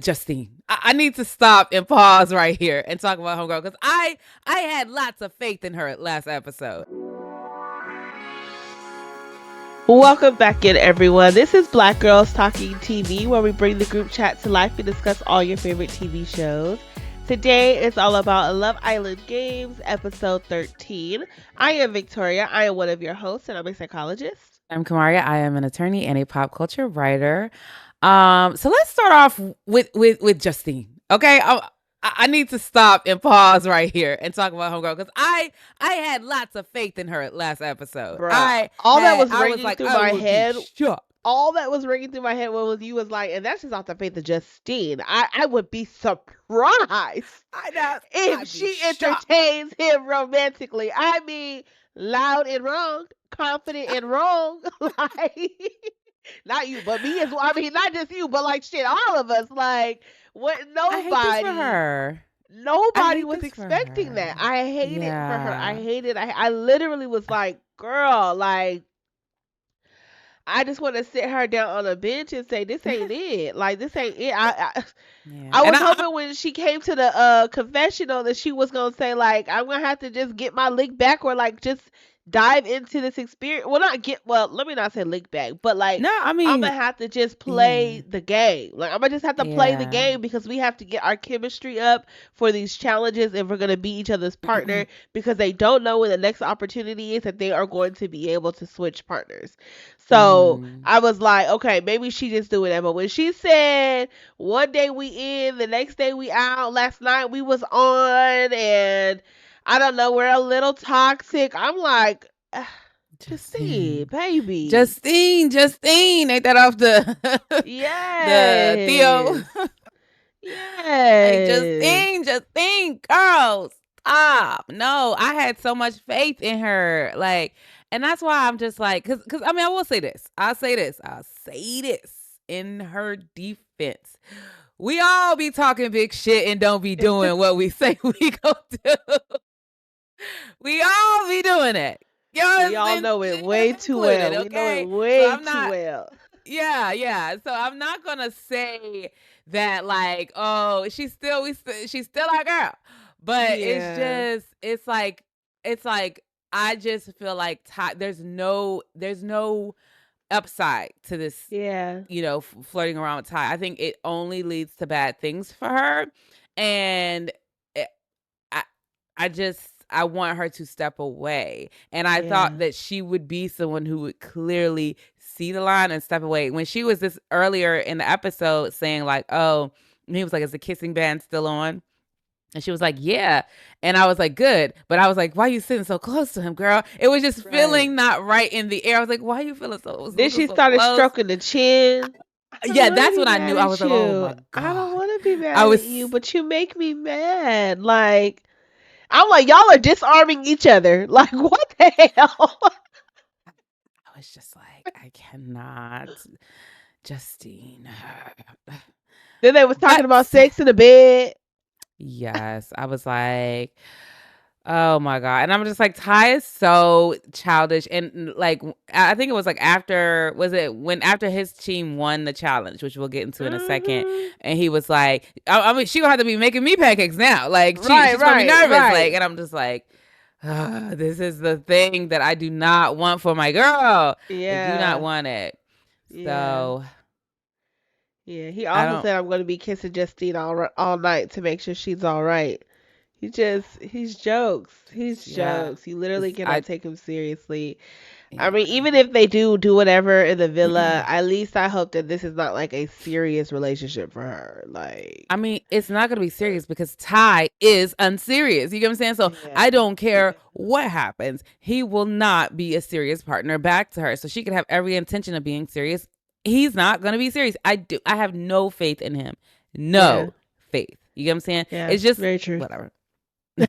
Justine, I need to stop and pause right here and talk about Homegirl because I had lots of faith in her last episode. Welcome back in, everyone. This is Black Girls Talking TV, where we bring the group chat to life and discuss all your favorite TV shows. Today is all about Love Island Games, episode 13. I am Victoria. I am one of your hosts, and I'm a psychologist. I'm Kamaria. I am an attorney and a pop culture writer. So let's start off with Justine. Okay, I need to stop and pause right here and talk about Homegirl because I had lots of faith in her last episode. Bruh, that was ringing through my head. All that was ringing through my head was you was like, and that's just off the faith of Justine. I would be surprised if she entertains him romantically. I mean, loud and wrong, confident and wrong. Like, not you, but me as well. I mean, not just you, but like shit, all of us. Like, what? Nobody was expecting that. I hate it for her. I hate it. I literally was like, girl, like, I just want to sit her down on a bench and say, this ain't it. Like, this ain't it. I was hoping when she came to the confessional that she was going to say, like, I'm going to have to just get my lick back or, like, just dive into this experience. Let me not say lick back, but, like, I'm going to have to just play the game. Like, I'm going to just have to play the game because we have to get our chemistry up for these challenges if we're going to be each other's partner because they don't know when the next opportunity is that they are going to be able to switch partners. So I was like, okay, maybe she just doing that. But when she said one day we in, the next day we out, last night we was on, and I don't know, we're a little toxic. I'm like, Justine, baby. Justine. Ain't that off the the Theo? Yes. Hey, Justine, girl, stop. No, I had so much faith in her. Like, and that's why I'm just like, because I mean, I will say this. I'll say this in her defense. We all be talking big shit and don't be doing what we say we gonna do. We all be doing it. We all know it way too well. We know it way too well. Yeah. So I'm not gonna say that like, oh, she's still our girl. But it's like I just feel like there's no upside to this. Yeah. Flirting around with Ty. I think it only leads to bad things for her, and I want her to step away. And I thought that she would be someone who would clearly see the line and step away. When she was this earlier in the episode saying like, oh, he was like, is the kissing band still on? And she was like, yeah. And I was like, good. But I was like, why are you sitting so close to him, girl? It was just feeling not right in the air. I was like, why are you feeling so Then she started stroking the chin. Yeah, that's when I knew. I was like, oh my God. I don't want to be mad at you, but you make me mad. Like, I'm like, y'all are disarming each other. Like, what the hell? I was just like, I cannot. Justine. Then they was talking about sex in the bed. Yes. I was like, oh my God. And I'm just like, Ty is so childish. And like, I think it was like after his team won the challenge, which we'll get into in a second. And he was like, I mean, she gonna have to be making me pancakes now. Like, she's gonna be nervous. Like, and I'm just like, this is the thing that I do not want for my girl. Yeah. I do not want it. So. Yeah, he also said I'm going to be kissing Justine all night to make sure she's all right. He's jokes. He's jokes. You literally cannot take him seriously. Yeah. I mean, even if they do whatever in the villa, at least I hope that this is not like a serious relationship for her. Like, I mean, it's not going to be serious because Ty is unserious. You get what I'm saying? So I don't care what happens. He will not be a serious partner back to her. So she could have every intention of being serious. He's not going to be serious. I have no faith in him. No faith. You get what I'm saying? Yeah, it's just very true. Whatever.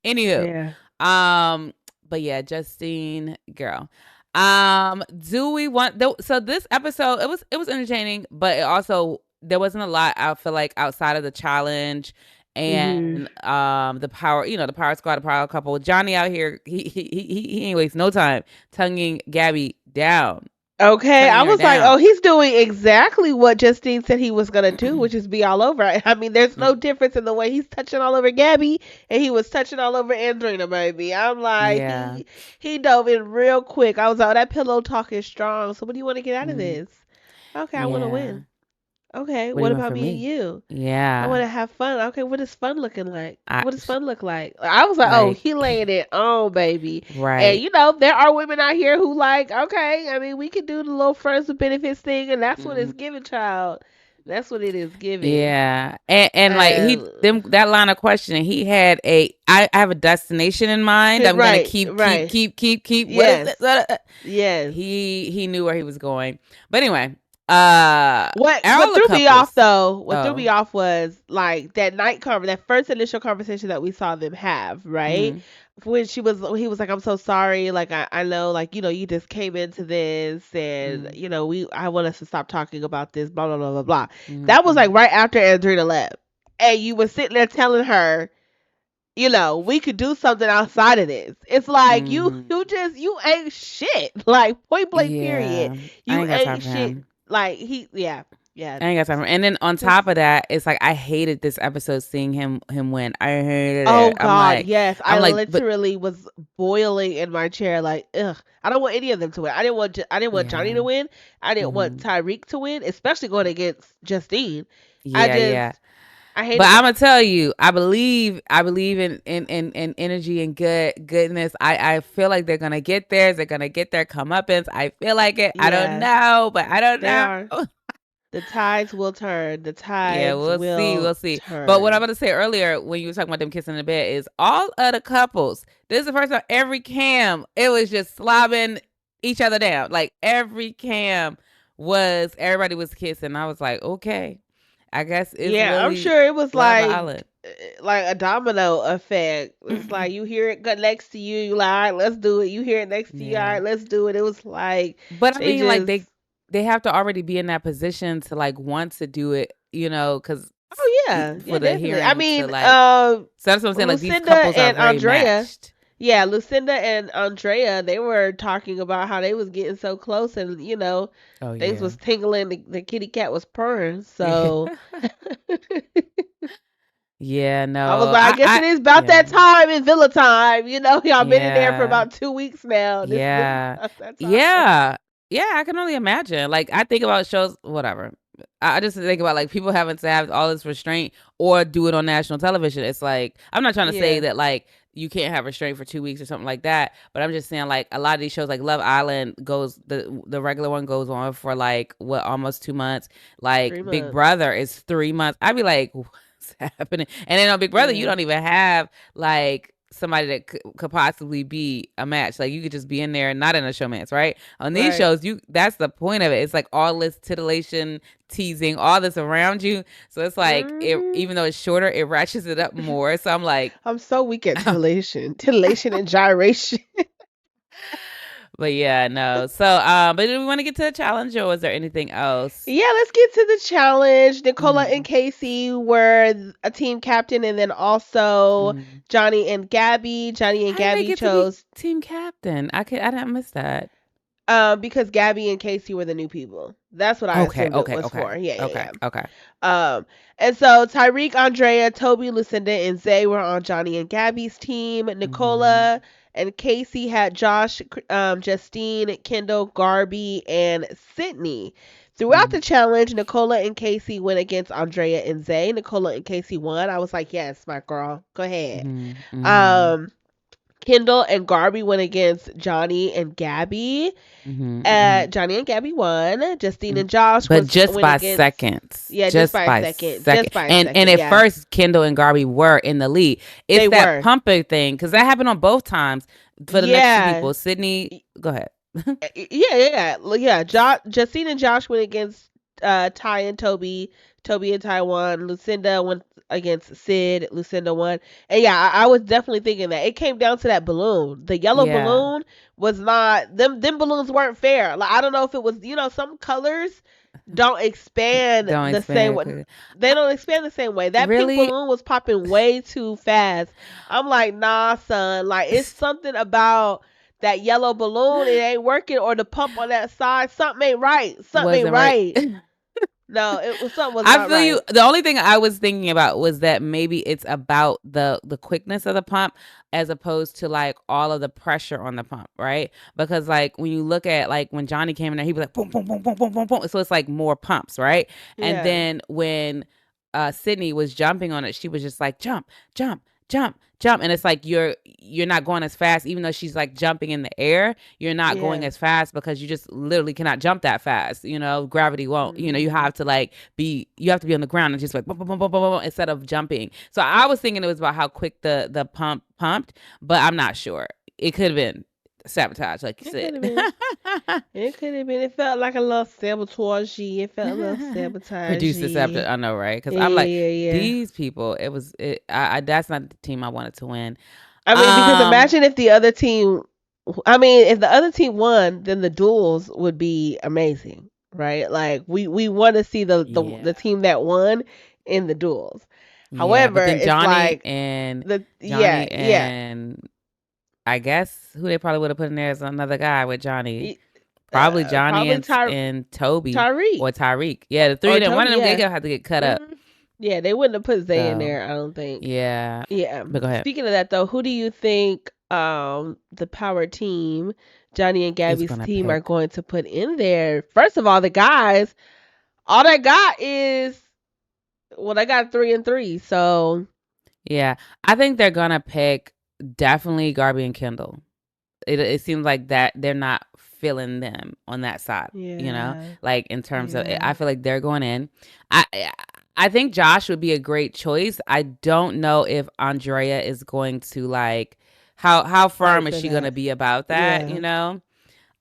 Anywho. But yeah, Justine, girl. Do we want so this episode it was entertaining, but it also there wasn't a lot I feel like outside of the challenge and the power, the power squad, the power couple. Johnny out here, he ain't waste no time tonguing Gabby down. Okay, I turning her was like, down. oh, he's doing exactly what Justine said he was gonna do, which is be all over. I mean, there's no difference in the way he's touching all over Gabby and he was touching all over Andrina, baby. I'm like, Yeah. he dove in real quick. I was like, oh, that pillow talk is strong. So what do you want to get out of Mm, this? Okay, I want to yeah. win. Okay, What do what you want about from me and me? you? I Yeah. want to have fun. Okay, what is fun looking like? I What does fun look like? I was like, oh, like he laying it on, baby. And right. there are women out here who like, okay, I mean, we can do the little friends with benefits thing, and that's what it's Mhm. giving, child. That's what it is giving. Yeah. And like he And them that line of questioning, he had I have a destination in mind. I'm gonna right, keep, right, keep. What is yes, it? yes. He knew where he was going. But anyway, What all the threw me off couples. though, what threw me Oh. off was like that first initial conversation that we saw them have, right? Mhm. When he was like, I'm so sorry, like I know, like, you just came into this and Mhm. I want us to stop talking about this, blah blah blah blah blah. Mhm. That was like Mhm. right after Andrina left. And you were sitting there telling her, we could do something outside of this. It's like Mhm. you ain't shit. Like point blank period. Yeah. I You ain't got time ain't for shit. him. Like yeah, yeah. I ain't got time for him. And then on Just top of that, it's like I hated this episode seeing him win. I hated oh it. God, yes. I I'm like, but literally was boiling in my chair like, ugh. I don't want any of them to win. I didn't want Johnny yeah. to win. I didn't want Mhm. Tyrique to win, especially going against Justine. I Yeah, just yeah. I But hated I'm that. gonna tell you, I believe in energy and goodness. I feel like they're gonna get theirs. They're gonna get their comeuppance. I feel like it. I don't Yes, know, but I don't they know. are. The tides will turn. The Yeah, tides we'll see, will we'll see. But what I'm turn. gonna say earlier when you were talking about them kissing in the bed is all of the couples. This is the first time every cam it was just slobbing each other down. Like every cam was everybody was kissing. I was like, okay, I guess it's Yeah, I'm really sure it was Love Island. like a domino effect. It's like you hear it next to you, you like, all right, let's do it. You hear it next to you, all Yeah. right, let's do it. It was like But I they mean, like just they have to already be in that position to like want to do it, because oh yeah, yeah, for the definitely. I hearing to mean, like. So that's what I'm saying. Like these Lucinda couples are and very Andrea, matched. yeah, Lucinda and Andrea, they were talking about how they was getting so close, and Oh they yeah. was tingling. The kitty cat was purring. So Yeah. I was No. like, I guess it is about Yeah. that time in Villa time. Y'all been in there for Yeah. about 2 weeks now. This is Yeah. about that time. Yeah. Yeah, I can only imagine. Like I think about shows, whatever. I just think about like people having to have all this restraint or do it on national television. It's like I'm not trying to say Yeah, that like you can't have restraint for 2 weeks or something like that, but I'm just saying like a lot of these shows like Love Island goes the regular one goes on for like what almost 2 months. Like three Big months. Brother is 3 months. I'd be like, what's happening? And then on Big Brother, you Yeah, don't even have like somebody that could possibly be a match. Like you could just be in there and not in a showmance, right? On these right. shows, you that's the point of it. It's like all this titillation, teasing, all this around you. So it's like Hmm. even though it's shorter, it ratchets it up more. So I'm like, I'm so weak at titillation and gyration. but yeah, no. So but do we want to get to the challenge or was there anything else? Yeah, let's get to the challenge. Nicola and Mm, Casey were a team captain, and then also mm. Johnny and Gabby. Johnny and How did they Gabby get to be chose team captain? I didn't miss that. because Gabby and Casey were the new people. That's what I Okay, assumed it okay, was okay, for. Yeah, okay, yeah, okay. yeah. And so Tyrique, Andrea, Toby, Lucinda, and Zay were on Johnny and Gabby's team. Mm-hmm. Nicola and Casey had Josh, Justine, Kendall, Garby, and Sydney. Throughout Mm-hmm. the challenge, Nicola and Casey went against Andrea and Zay. Nicola and Casey won. I was like, yes, my girl, go ahead. Mm-hmm. Um, Kendall and Garby went against Johnny and Gabby. Mm-hmm. Mm-hmm. Johnny and Gabby won. Justine Mm. and Josh But just went by against, seconds. yeah, just Just by a by second, second. just by a And second. at Yeah, first Kendall and Garby were in the lead. It's they that were. pumping thing because that happened on both times for the next two Yeah, people. Sydney, go ahead. yeah. Justine and Josh went against Ty and Toby. Toby and Ty won. Lucinda went against Sid. Lucinda won. And yeah, I was definitely thinking that it came down to that balloon. The yellow Yeah. balloon was not them. Them balloons weren't fair. Like I don't know if it was some colors don't expand Don't the same expand way. quickly. They don't expand the same way. That pink Really? balloon was popping way too fast. I'm like, nah, son. Like it's something about that yellow balloon, it ain't working, or the pump on that side, something ain't right. Something ain't Wasn't right. right. No, it was something was I not feel you. right. The only thing I was thinking about was that maybe it's about the quickness of the pump as opposed to like all of the pressure on the pump, right? Because like when you look at like when Johnny came in there, he was like boom, boom, boom, boom, boom, boom, boom. So it's like more pumps, right? And Yeah. then when Sydney was jumping on it, she was just like jump, jump, jump, jump, and it's like you're not going as fast, even though she's like jumping in the air. You're not going Yeah. as fast because you just literally cannot jump that fast. Gravity won't. You Mhm. have to like you have to be on the ground and just like boom, boom, boom, boom, boom, boom, instead of jumping. So I was thinking it was about how quick the pump pumped, but I'm not sure. It could have been sabotage, like you It said. could have been. It could have been. It felt like a little sabotagey. It felt a little Producers after sabotagey. I know, right? Because Yeah, I'm like yeah, yeah. these people. It was it. That's not the team I wanted to win. I mean, because Um, imagine if the other team, I mean, if the other team won, then the duels would be amazing, right? Like we want to see yeah, the team that won in the duels. yeah. But However, then it's Johnny like and the yeah, Johnny yeah. and I guess who they probably would have put in there is another guy with Johnny. Y- Probably Johnny Probably and Toby Tyreek or Tyreek. Yeah, the three or of them. One Toby. of them they Yeah. gonna have to get cut up. hmm Yeah, they wouldn't have put Zay in So there, I don't think. yeah. Yeah. But go ahead. Speaking of that though, who do you think the power team, Johnny and Is Gabby's gonna team are pick. going to put in there? First of all, the guys, all they got is well, they got 3 and 3. So Yeah, I think they're gonna pick definitely Garby and Kendall. It seems like that they're not feeling them on that side. yeah, Like in terms of, I yeah. feel like they're going in. I I think Josh would be a great choice. I don't know if Andrea is going to like how Fight firm is for she going to that. be about that. Yeah.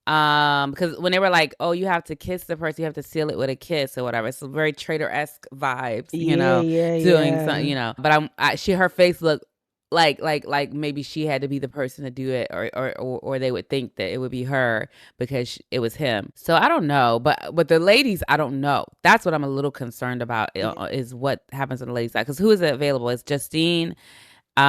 Because when they were like, oh, you have to kiss the person, you have to seal it with a kiss or whatever. It's very traitor-esque vibes, Yeah, yeah, doing some, yeah. but her face looked like maybe she had to be the person to do it, or they would think that it would be her because it was him. So I don't know, but the ladies, I don't know. That's what I'm a little concerned about, Yeah. is what happens on the ladies side. Because who is available? It's Justine,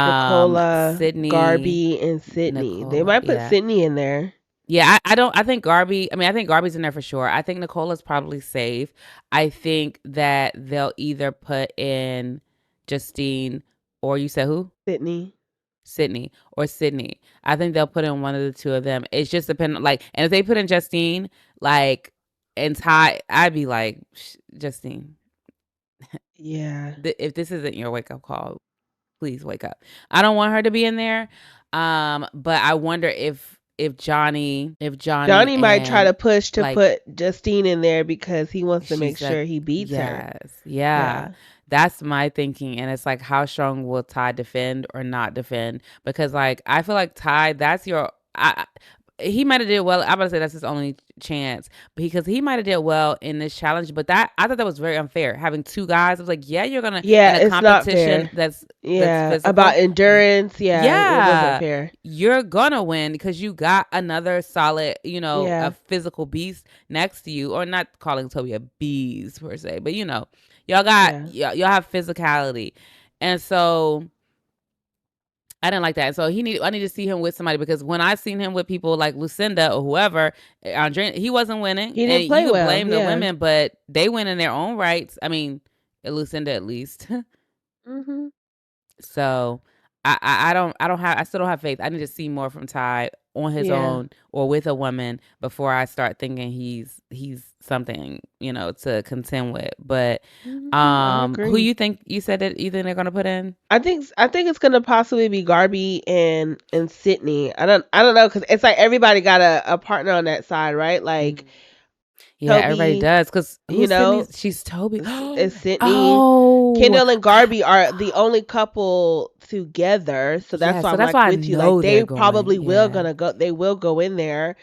Nicola, Sydney, Garby, and Sydney. They Nicole. might put Yeah. Sydney in there. Yeah, I don't. I think Garby. I mean, I think Garby's in there for sure. I think Nicola's probably safe. I think that they'll either put in Justine, or you said who? Sydney. Sydney or Sydney. I think they'll put in one of the two of them. It's just depending. Like, and if they put in Justine, like, and Ty, I'd be like, Justine, Yeah. if this isn't your wake up call, please wake up. I don't want her to be in there. But I wonder if Johnny Johnny might try and to push to like put Justine in there because he wants to she make said, sure he beats her. yes, yeah. Yeah. That's my thinking. And it's like, how strong will Ty defend or not defend? Because like I feel like Ty, that's your he might have did well. I'm about to say that's his only chance because he might have did well in this challenge. But that I thought that was very unfair. Having two guys, I was like, yeah, you're gonna in Yeah, a it's not competition fair. that's Yeah, about physical. endurance. Yeah, it wasn't Yeah, fair. you're gonna win because you got another solid, a Yeah, physical beast next to you, or not calling Toby a beast per se, but y'all got yeah. y'all have physicality, and so I didn't like that. So I need to see him with somebody because when I seen him with people like Lucinda or whoever, Andre, he wasn't winning, He and didn't you play could well. blame the Yeah. women, but they win in their own rights. I mean, Lucinda at least. Mhm. So I still don't have faith. I need to see more from Ty on his Yeah. own or with a woman before I start thinking he's something, to contend with. But I who agree. you think you said that either they're gonna put in? I think it's gonna possibly be Garby and Sydney. I don't know because it's like everybody got a partner on that side, right? Like Yeah, everybody Toby, does. Cause you who's know, Sydney's? She's Toby. is Sydney. Oh, Kendall and Garby are the only couple together, so that's yeah. why So I'm that's like why I with you. Like know they they're going. probably will Yeah. gonna go. They will go in there.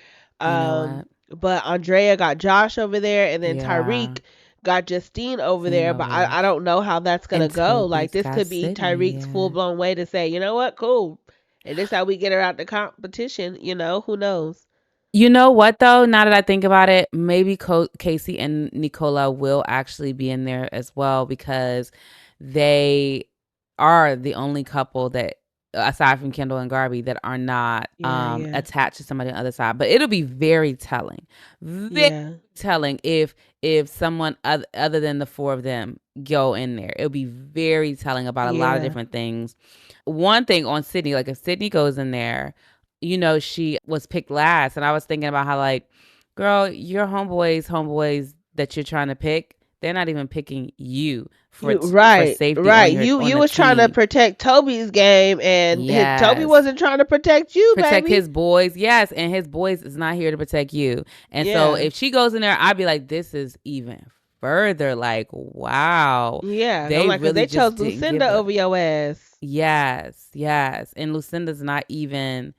You know what? But Andrea got Josh over there, and then Yeah. Tyreek got Justine over Seen there. over But there. I don't know how that's gonna And go. Like Toby's this got could be Sydney. Tyreek's full Yeah. blown way to say, you know what, cool, and this how we get her out the competition. Who knows? You know what though? Now that I think about it, maybe Casey and Nicola will actually be in there as well because they are the only couple that aside from Kendall and Garby, that are not Yeah, yeah, attached to somebody on the other side. But it'll be very telling, very yeah, telling if someone other than the four of them go in there. It'll be very telling about a lot of yeah. different things. One thing on Sydney, like if Sydney goes in there, she was picked last, and I was thinking about how like, girl, your homeboys that you're trying to pick, they're not even picking you You for right, safety right. on You the was trying to team. protect Toby's game, and Toby Yes. wasn't trying to protect you, Protect baby. his boys. Yes, and his boys is not here to protect you. And so Yeah, if she goes in there, I'd be like, this is even further like, wow. yeah. I'm They like, cause really they just chose didn't Lucinda give a over your ass. yes, yes. And Lucinda's not even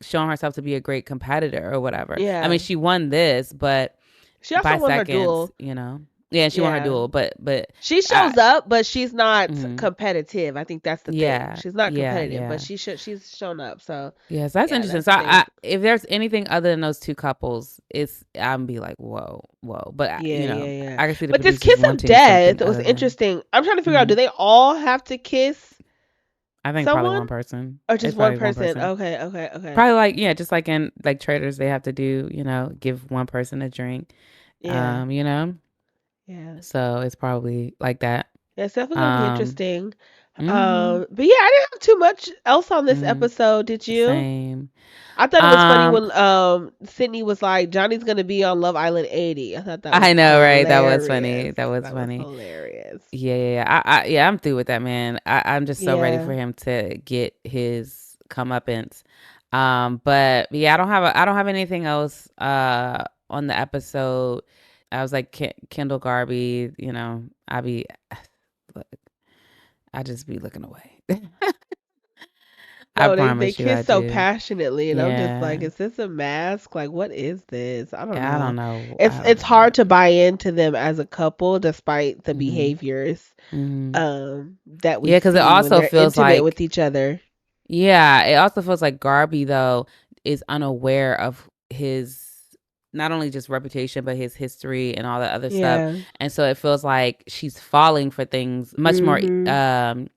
showing herself to be a great competitor or whatever. I mean, Yeah. she won this, but She also by won her seconds, duel. Yeah, she won her Yeah. duel, but She I, shows up, but she's not mm, competitive. I think that's the thing. yeah, She's not yeah, competitive, but yeah. she's shown up. So Yes, that's yeah, interesting. that's So, the thing. if there's anything other than those two couples, I'm be like, whoa, whoa. But Yeah, yeah, yeah. I can see the But this producers kiss of wanting something death was other than. interesting. I'm trying to figure out, Hmm do they all have to kiss I think probably someone one person. or It's just one probably one person? person. Okay, okay, okay. Probably like just like in like traders, they have to do give one person a drink. Yeah, You know, yeah. so it's probably like that. Yeah, it's definitely gonna be Um, interesting. hmm But yeah, I didn't have too much else on this hmm episode. Did you? Same. I thought it was funny Um, when Sydney was like, Johnny's gonna be on Love Island 80. I thought that was I know, right? That was funny. hilarious. That was That was funny. hilarious. Yeah, yeah, yeah. Yeah, I'm through with that man. I'm just so ready Yeah. for him to get his comeuppance. But yeah, I don't have anything else on the episode. I was like Kendall Garby, I be look, I just be looking away. I No, they promise you I kiss so do. passionately, and I'm just like, Yeah. is this a mask? Like, what is this? I don't Yeah, I know. don't know. It's I don't it's know. hard to buy into them as a couple, despite the Mhm. behaviors Mhm. that we Yeah, cuz it see when also they're feels intimate like with each other. yeah, it also feels like Garby though is unaware of his not only just reputation but his history and all that other stuff. Yeah. And so it feels like she's falling for things much more Mhm.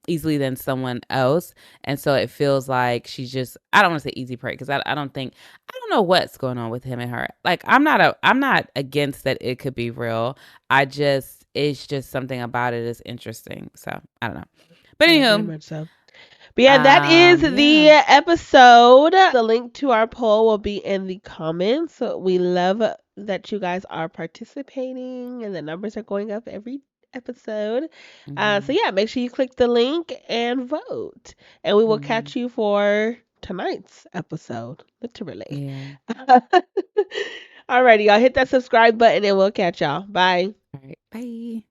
easily than someone else. And so it feels like she's just I don't want to say easy prey because I don't think I don't know what's going on with him and her. Like I'm not against that it could be real. I just it's just something about it is interesting. So I don't know. But Yeah, very anywho, much so. But yeah, that is yeah. the episode. The link to our poll will be in the comments. So we love that you guys are participating and the numbers are going up every episode. So Mhm. yeah, make sure you click the link and vote. And we will Mhm. catch you for tonight's episode, literally. Yeah. Alrighty, y'all hit that subscribe button and we'll catch y'all. Bye. All right. Bye.